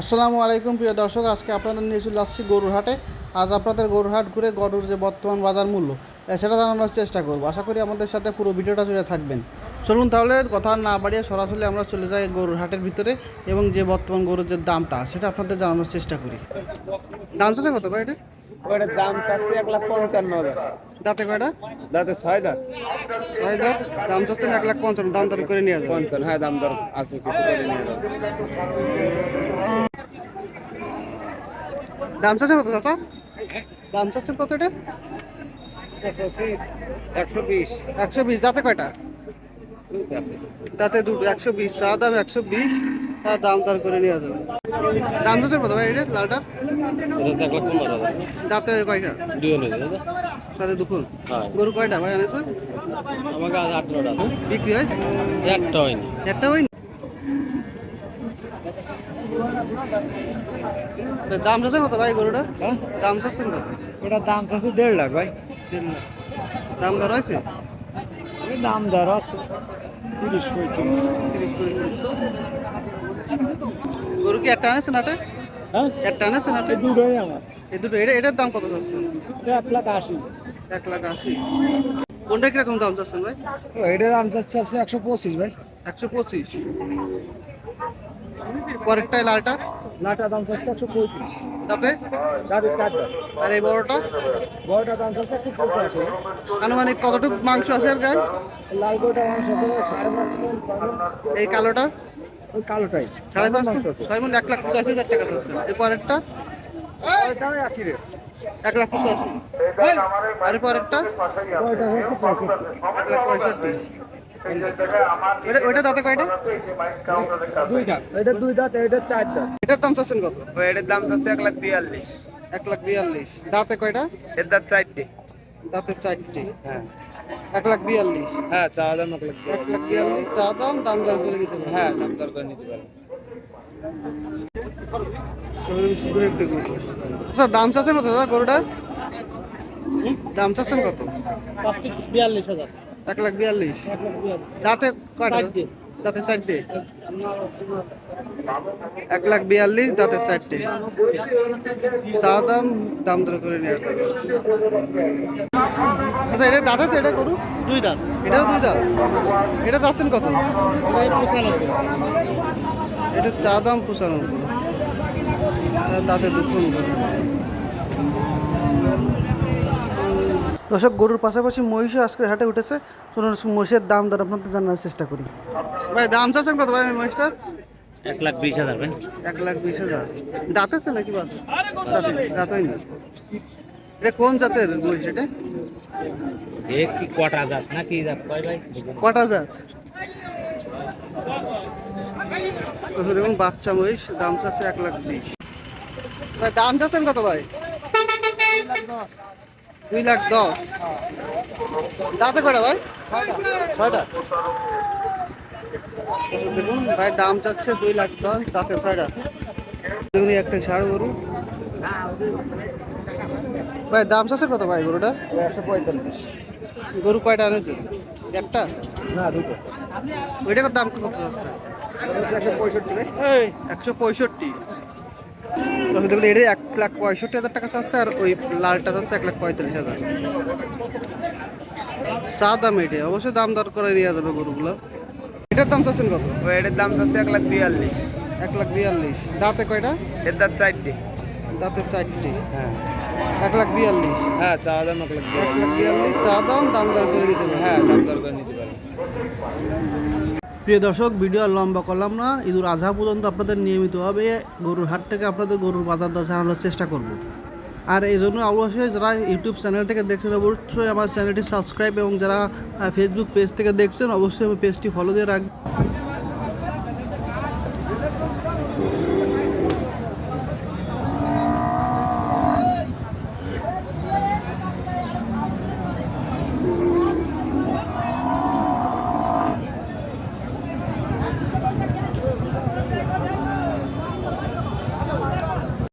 আসসালামু আলাইকুম প্রিয় দর্শক, আজকে আপনাদের নিয়ে চলে আসছি গরুর হাটে। আজ আপনাদের গরুর হাট ঘুরে গরুর যে বর্তমান বাজার মূল্য সেটা জানানোর চেষ্টা করব। আশা করি আমাদের সাথে পুরো ভিডিওটা জুড়ে থাকবেন। চলুন তাহলে কথা না বাড়িয়ে সরাসরি আমরা চলে যাই গরুর হাটের ভিতরে এবং যে বর্তমান গরুর যে দামটা সেটা আপনাদের জানানোর চেষ্টা করি। দাম চাচ্ছে কত ভাই এটা? ওটার দাম চাচ্ছে 1,55,000। দাঁতে কয়টা? দাঁতে 6 দাঁত। 6 দাঁত। দাম চাচ্ছেন 1,55,000। দাম দর করে নিয়ে যাবেন। 55, হ্যাঁ দাম দর আছে, কিছু করে নিয়ে যাবো। দাম চাচ্ছেন কত চাচা? দাম চাচ্ছেন কত এটা? চাচ্ছি 120। 120। দাঁতে কয়টা? তাতে দুটো। 120 চা দাম 120। তার দাম দর করে নিয়ে যাবে। দাম তো কত ভাই এটা লালটা? দাঁতে কয়টা? তাতে দুপুর। গরু কয়টা ভাই আনেছে? আমাকে আজ 8-9টা বিক্রি হয়েছে? একটা হয়নি। একটা হয়নি। দাম চাচ্ছেন কত ভাই গরুটা? দাম চাচ্ছেন কত? ওটার দাম চাচ্ছে 1.5 লাখ ভাই। দাম দর হয়েছে? ওই দাম দর আছে 30-35। গরু কি একটা আনেছেন হাটে? হ্যাঁ, একটা আনেছেন হাটে? দুটোই আমার। এই দুটো। এটার দাম কত চাচ্ছেন? 1,80,000। 1,80,000। কোনটা কিরকম দাম চাচ্ছেন ভাই? এটার দাম চাচ্ছে 125 ভাই। 125। পরেরটাই লালটা? লাটার দাম চাচ্ছে 135। তাতে? দাঁতের 4 দাঁত। আর এই বড়টা? বড়টার দাম চাচ্ছে 185। আনুমানিক কতটুকু মাংস আছে আর গায়ে? লাল গরুটার মাংস আছে 5.5 মণ, 6 মণ। এই কালোটা? ওই কালোটাই 5.5 মাংস আছে। 6 মণ। 1,85,000 টাকা চাচ্ছে। এই পরেরটা? ওইটাও একই রেট। 1,85,000। আর এই পরেরটা? ওইটা হচ্ছে 65। 1,65,000। ওইটা দাঁতে কয়টা? 2 দাঁত। এটা 2 দাঁত, এটা 4 দাঁত। এটার দাম চাচ্ছেন কত? এটার দাম চাচ্ছে 1,42,000। 1,42,000। দাঁতে কয়টা? এর দাঁত 4টে। দাঁতে 4টে। হ্যাঁ 1,42,000। হ্যাঁ, চা দাম 1,42,000। 1,42,000 চা দাম। দাম দর করে নিতে পারবেন। হ্যাঁ, দাম দর করে নিতে পারেন। আচ্ছা, দাম চাচ্ছেন কত দাদা গরুটার? দাম চাচ্ছেন কত? 42,000। 1,42,000। দাঁতে কয়টা? দাঁতে 4টে। 1,42,000 দাঁতে 4টে। চা দাম। দাম দর করে নিয়ে আসতে হবে। আচ্ছা, এটা দাঁত আছে? এটা গরু 2 দাঁত। এটাও 2 দাঁত। এটা চাচ্ছেন কত? এটা চা দাম 95। দাঁতে দুপুন। দর্শক, গরুর পাশাপাশি মহিষও আজকে হাটে উঠেছে। চলুন মহিষের দাম দর আপনাদের জানার চেষ্টা করি। ভাই দাম চাচ্ছেন কত ভাই মহিষটার? 1,20,000 ভাই। 1,20,000। দাঁত আছে নাকি বাচ্চা? দাঁত হয়নি। এটা কোন জাতের মহিষ এটা? এ কি কটা জাত না কি জাত কয় ভাই? কটা জাত? দেখুন বাচ্চা মহিষ। দাম চাচ্ছে 1,20,000। ভাই দাম চাচ্ছেন কত ভাই? 2,10,000। দাঁতে কটা ভাই? 6টা। দেখুন ভাই দাম চাচ্ছে 2,10,000। দাঁতে 6টা। দেখুন একটা ষাঁড় গরু। ভাই দাম চাচ্ছে কত ভাই গরুটা? 145। গরু কয়টা আনেছে? একটা? না, দুটো। ওইটার দাম কত আছে? 165 ভাই। 165। দেখুন এটা 1,65,000 টাকা চাচ্ছে আর ওই লালটা চাচ্ছে 1,45,000। চা দাম এটা। অবশ্যই দাম দর করে নিয়ে যাবে গরুগুলো। এটার দাম চাচ্ছেন কত? এটার দাম চাচ্ছে 1,42,000। 1,42,000। দাঁতে কয়টা? এর দাঁত 4টে। দাঁতে 4টে। হ্যাঁ 1,42,000। হ্যাঁ, চা দাম 1,42,000। 1,42,000 চা দাম। দাম দর করে নিতে পারবে। হ্যাঁ, দাম দর করে নিতে পারেন। প্রিয় দর্শক, ভিডিও আর লম্বা করলাম না। ঈদুল আজহা পর্যন্ত আপনাদের নিয়মিতভাবে গরুর হাট থেকে আপনাদের গরুর বাজার দর জানানোর চেষ্টা করব। আর এই জন্য অবশ্যই যারা ইউটিউব চ্যানেল থেকে দেখছেন অবশ্যই আমার চ্যানেলটি সাবস্ক্রাইব এবং যারা ফেসবুক পেজ থেকে দেখছেন অবশ্যই আমার পেজটি ফলো দিয়ে রাখবেন।